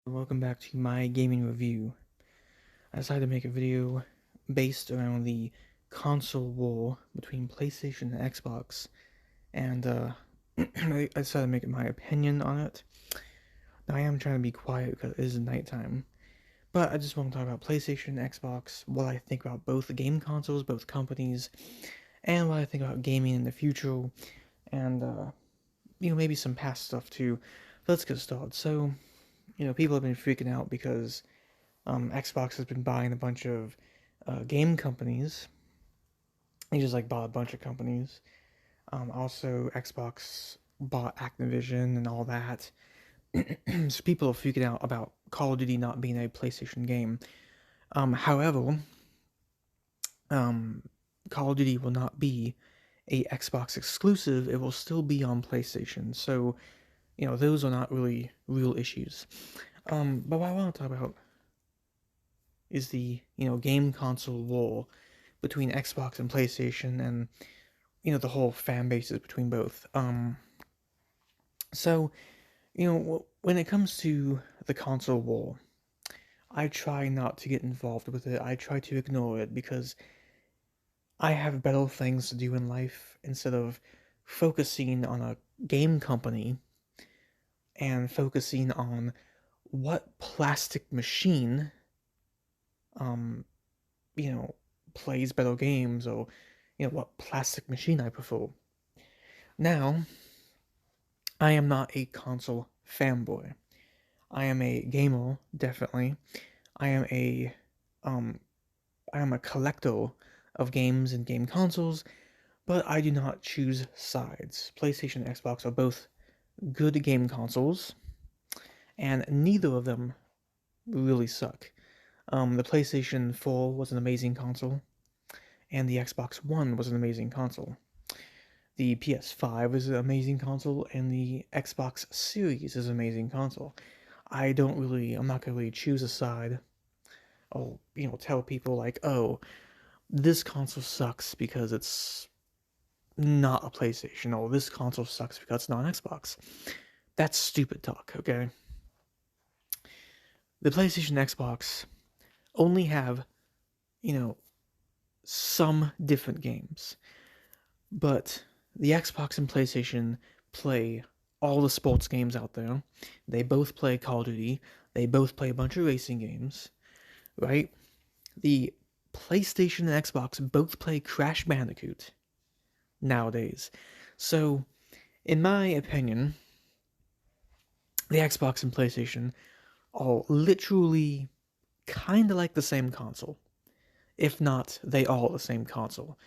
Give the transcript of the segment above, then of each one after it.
Welcome back to my gaming review. I decided to make a video based around the console war between PlayStation and Xbox, and I decided to make it my opinion on it. Now I am trying to be quiet because it is nighttime, but I just want to talk about PlayStation and Xbox, what I think about both the game consoles, both companies, and what I think about gaming in the future, and maybe some past stuff too. Let's get started. So, people have been freaking out because Xbox has been buying a bunch of game companies. They just bought a bunch of companies. Also, Xbox bought Activision and all that. So people are freaking out about Call of Duty not being a PlayStation game. However, um, Call of Duty will not be a Xbox exclusive. It will still be on PlayStation. So, those are not really real issues. But what I want to talk about is the game console war between Xbox and PlayStation, and the whole fan bases between both. So when it comes to the console war, I try not to get involved with it. I try to ignore it because I have better things to do in life instead of focusing on a game company and focusing on what plastic machine um you know plays better games, or what plastic machine I prefer. Now, I am not a console fanboy. I am a gamer, definitely. I am a um I am a collector of games and game consoles, but I do not choose sides. PlayStation and Xbox are both good game consoles, and neither of them really suck. The PlayStation 4 was an amazing console, and the Xbox One was an amazing console. The PS5 is an amazing console, and the Xbox Series is an amazing console. I'm not gonna really choose a side. I'll, tell people oh, this console sucks because it's not a PlayStation, or this console sucks because it's not an Xbox. That's stupid talk, okay? The PlayStation and Xbox only have, you know, some different games, but the Xbox and PlayStation play all the sports games out there. They both play Call of Duty. They both play a bunch of racing games, right? The PlayStation and Xbox both play Crash Bandicoot nowadays. So, in my opinion, the Xbox and PlayStation are literally kind of like the same console. If not, they are the same console.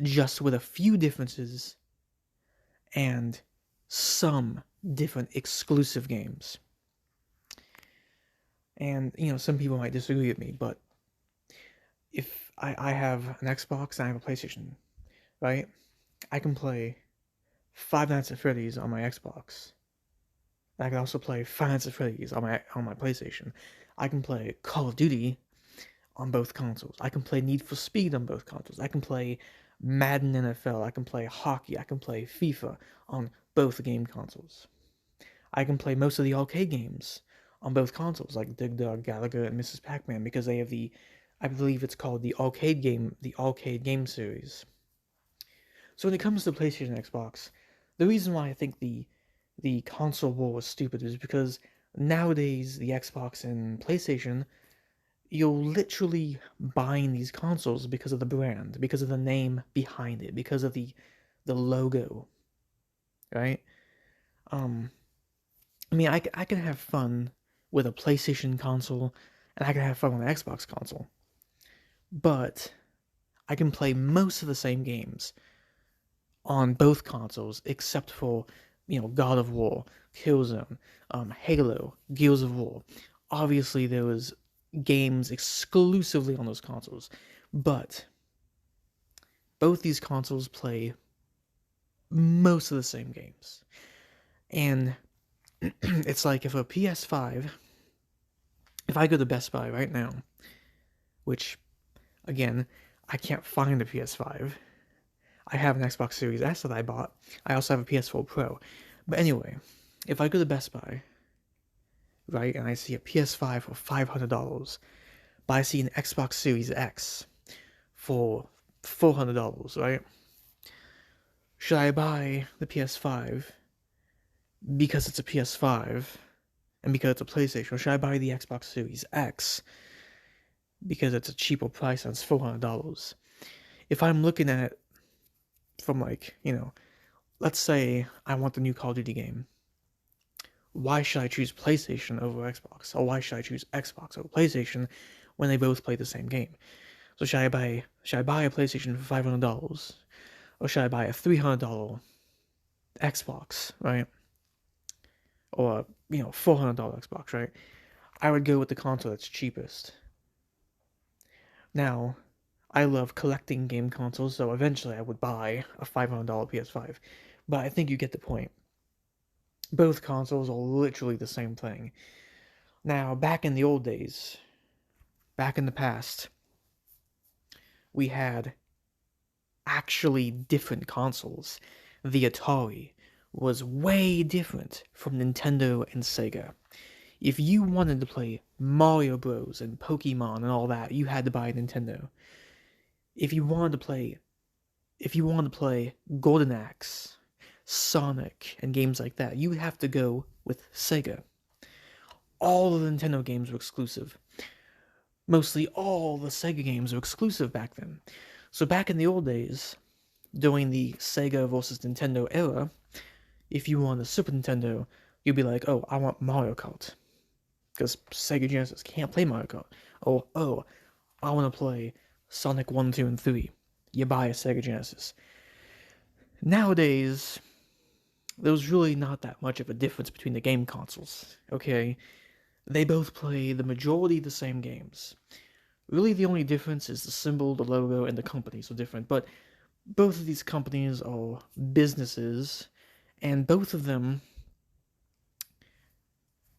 Just with a few differences and some different exclusive games. And, some people might disagree with me, but if I have an Xbox and I have a PlayStation, right? I can play Five Nights at Freddy's on my Xbox. I can also play Five Nights at Freddy's on my PlayStation. I can play Call of Duty on both consoles. I can play Need for Speed on both consoles. I can play Madden NFL. I can play hockey. I can play FIFA on both game consoles. I can play most of the arcade games on both consoles, like Dig Dug, Galaga, and Mrs. Pac-Man, because they have I believe it's called the arcade game series. So when it comes to PlayStation and Xbox, the reason why I think the console war was stupid is because nowadays the Xbox and PlayStation, you're literally buying these consoles because of the brand, because of the name behind it, because of the logo, right? Um, I mean, I can have fun with a PlayStation console, and I can have fun with an Xbox console, but I can play most of the same games on both consoles, except for God of War, Killzone, Halo, Gears of War. Obviously, there was games exclusively on those consoles, but both these consoles play most of the same games. And it's like if a PS5, if I go to Best Buy right now, which again, I can't find a PS5. I have an Xbox Series S that I bought. I also have a PS4 Pro. But anyway, if I go to Best Buy right? And I see a PS5 for $500, but I see an Xbox Series X for $400, right? Should I buy the PS5 because it's a PS5 and because it's a PlayStation, or should I buy the Xbox Series X because it's a cheaper price and it's $400? If I'm looking at it from like, let's say I want the new Call of Duty game. Why should I choose PlayStation over Xbox? Or why should I choose Xbox over PlayStation when they both play the same game? So should I buy a PlayStation for $500? Or should I buy a $300 Xbox, right? Or, $400 Xbox, right? I would go with the console that's cheapest. Now, I love collecting game consoles, so eventually I would buy a $500 PS5. But I think you get the point. Both consoles are literally the same thing. Now, back in the old days, back in the past, we had actually different consoles. The Atari was way different from Nintendo and Sega. If you wanted to play Mario Bros. And Pokemon and all that, you had to buy a Nintendo. If you wanted to play Golden Axe, Sonic, and games like that, you would have to go with Sega. All of the Nintendo games were exclusive. Mostly all the Sega games were exclusive back then. So back in the old days, during the Sega versus Nintendo era, if you wanted a Super Nintendo, you'd be like, oh, I want Mario Kart. Because Sega Genesis can't play Mario Kart. Oh, I want to play Sonic 1, 2, and 3. You buy a Sega Genesis. Nowadays, there's really not that much of a difference between the game consoles, okay? They both play the majority of the same games. Really, the only difference is the symbol, the logo, and the companies are different, but both of these companies are businesses, and both of them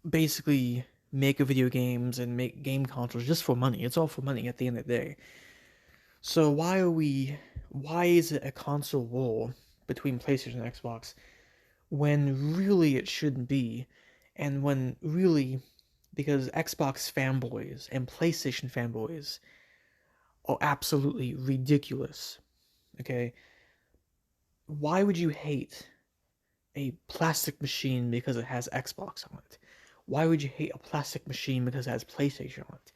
basically make video games and make game consoles just for money. It's all for money at the end of the day. So why is it a console war between PlayStation and Xbox when really it shouldn't be? And when really, because Xbox fanboys and PlayStation fanboys are absolutely ridiculous. Okay? Why would you hate a plastic machine because it has Xbox on it? Why would you hate a plastic machine because it has PlayStation on it?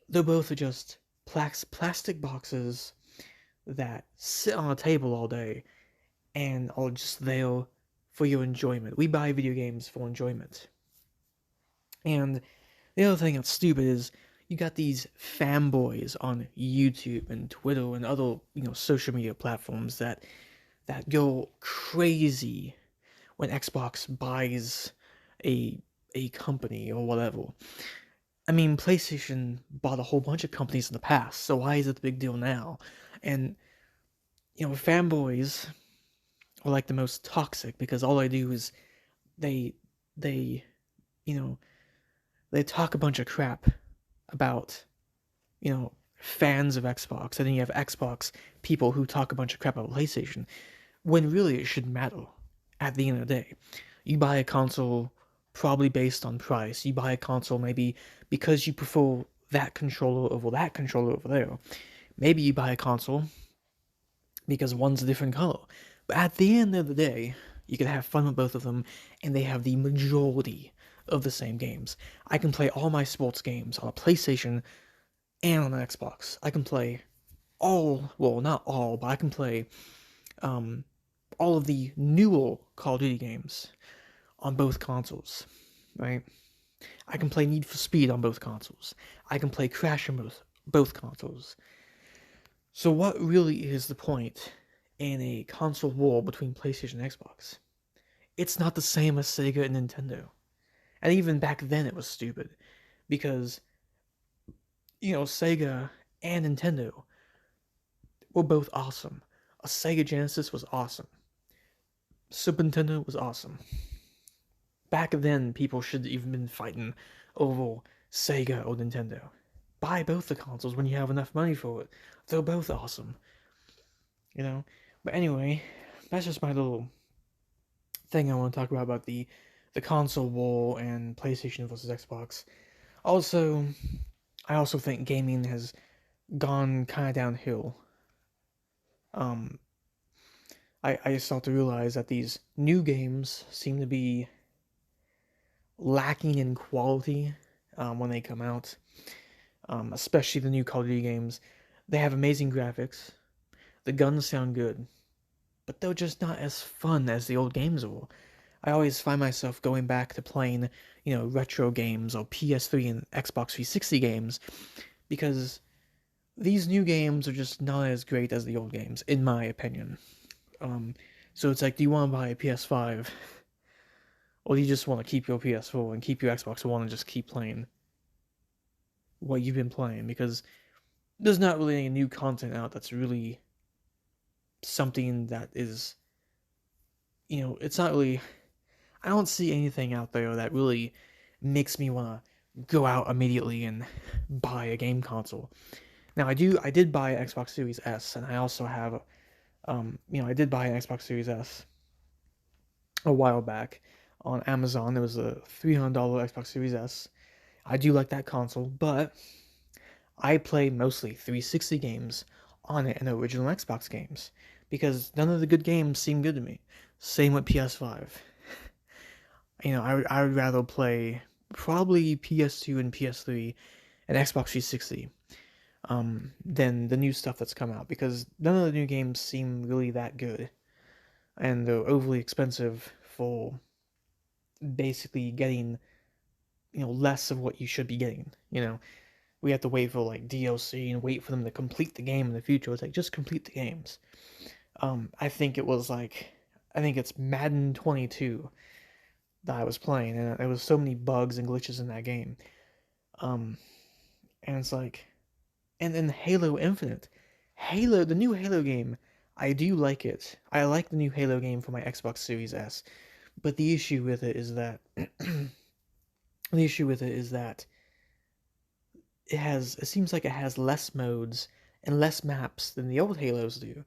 They both are just plastic boxes that sit on a table all day and are just there for your enjoyment. We buy video games for enjoyment. And the other thing that's stupid is you got these fanboys on YouTube and Twitter and other, social media platforms that go crazy when Xbox buys a company or whatever. I mean, PlayStation bought a whole bunch of companies in the past, so why is it the big deal now? And fanboys are like the most toxic because all they do is they they you know they talk a bunch of crap about fans of Xbox, and then you have Xbox people who talk a bunch of crap about PlayStation, when really it shouldn't matter. At the end of the day, you buy a console probably based on price. You buy a console maybe because you prefer that controller over that controller over there. Maybe you buy a console because one's a different color. But at the end of the day, you can have fun with both of them, and they have the majority of the same games. I can play all my sports games on a PlayStation and on an Xbox. I can play well, not all, but I can play all of the newer Call of Duty games on both consoles, right? I can play Need for Speed on both consoles. I can play Crash on both consoles. So what really is the point in a console war between PlayStation and Xbox? It's not the same as Sega and Nintendo. And even back then it was stupid. Because, Sega and Nintendo were both awesome. A Sega Genesis was awesome. Super Nintendo was awesome. Back then, people should have even been fighting over Sega or Nintendo. Buy both the consoles when you have enough money for it. They're both awesome. But anyway, that's just my little thing I want to talk about the the console war and PlayStation versus Xbox. Also, I also think gaming has gone kind of downhill. Um, I start to realize that these new games seem to be lacking in quality when they come out, especially the new Call of Duty games. They have amazing graphics, the guns sound good, but they're just not as fun as the old games were. I always find myself going back to playing, retro games or PS3 and Xbox 360 games because these new games are just not as great as the old games, in my opinion. Um, so it's like, do you want to buy a PS5 or do you just want to keep your PS4 and keep your Xbox One and just keep playing what you've been playing? Because there's not really any new content out that's really something that is, it's not really. I don't see anything out there that really makes me want to go out immediately and buy a game console. Now I did buy an Xbox Series S, and I also have, I did buy an Xbox Series S a while back on Amazon. It was a $300 Xbox Series S. I do like that console, but I play mostly 360 games on it and original Xbox games because none of the good games seem good to me. Same with PS5. I would rather play probably PS2 and PS3 and Xbox 360 than the new stuff that's come out because none of the new games seem really that good, and they're overly expensive for basically getting less of what you should be getting. We have to wait for like DLC and wait for them to complete the game in the future. It's like just complete the games. I think it's Madden 22 that I was playing, and there was so many bugs and glitches in that game. Um, and it's like, and then Halo Infinite, the new Halo game, I do like it. I like the new Halo game for my Xbox Series S, but the issue with it is that it seems like it has less modes and less maps than the old Halos do.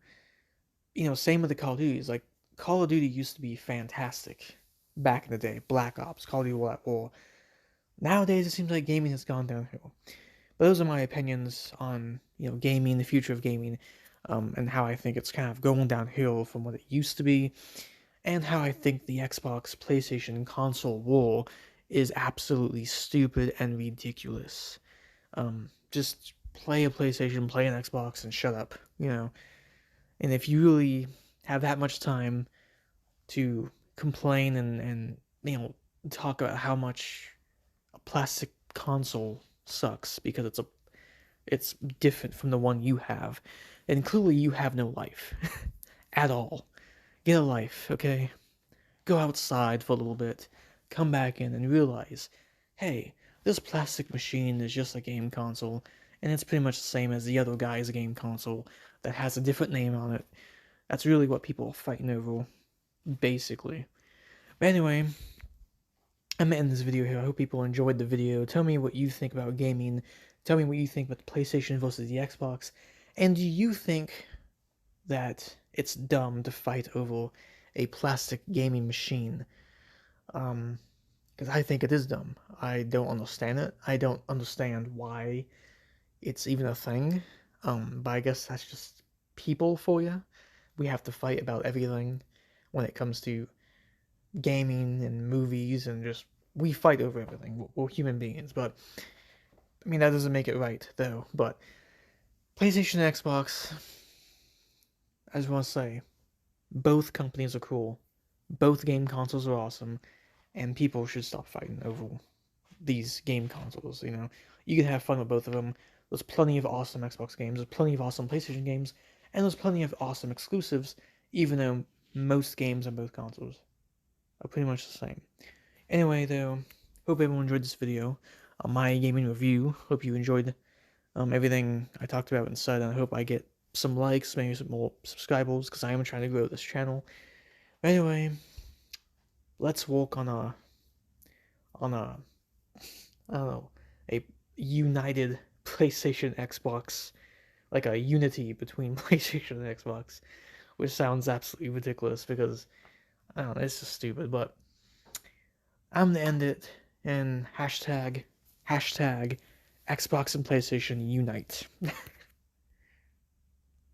Same with the Call of Duties. Like Call of Duty used to be fantastic back in the day. Black Ops, Call of Duty World at War. Nowadays, it seems like gaming has gone downhill. But those are my opinions on gaming, the future of gaming, and how I think it's kind of going downhill from what it used to be, and how I think the Xbox, PlayStation console war is absolutely stupid and ridiculous. Just play a PlayStation, play an Xbox, and shut up. And if you really have that much time to complain and talk about how much a plastic console sucks because it's different from the one you have, and clearly you have no life at all. Get a life, okay? Go outside for a little bit, come back in and realize, hey, this plastic machine is just a game console, and it's pretty much the same as the other guy's game console that has a different name on it. That's really what people are fighting over, basically. But anyway, I'm gonna end this video here. I hope people enjoyed the video. Tell me what you think about gaming. Tell me what you think about the PlayStation versus the Xbox. And do you think that it's dumb to fight over a plastic gaming machine? Because I think it is dumb. I don't understand it. I don't understand why it's even a thing. But I guess that's just people for you. We have to fight about everything when it comes to gaming and movies, and just we fight over everything. We're human beings, but I mean that doesn't make it right though. But PlayStation and Xbox, I just want to say, both companies are cool, both game consoles are awesome, and people should stop fighting over these game consoles. You can have fun with both of them. There's plenty of awesome Xbox games, there's plenty of awesome PlayStation games, and there's plenty of awesome exclusives, even though most games on both consoles are pretty much the same. Anyway, though, hope everyone enjoyed this video on my gaming review. Hope you enjoyed everything I talked about inside, and I hope I get some likes, maybe some more subscribers, because I am trying to grow this channel. But anyway, let's work on a I don't know, a united PlayStation Xbox, like a unity between PlayStation and Xbox, which sounds absolutely ridiculous because I don't know, it's just stupid. But I'm gonna end it in hashtag Xbox and PlayStation unite.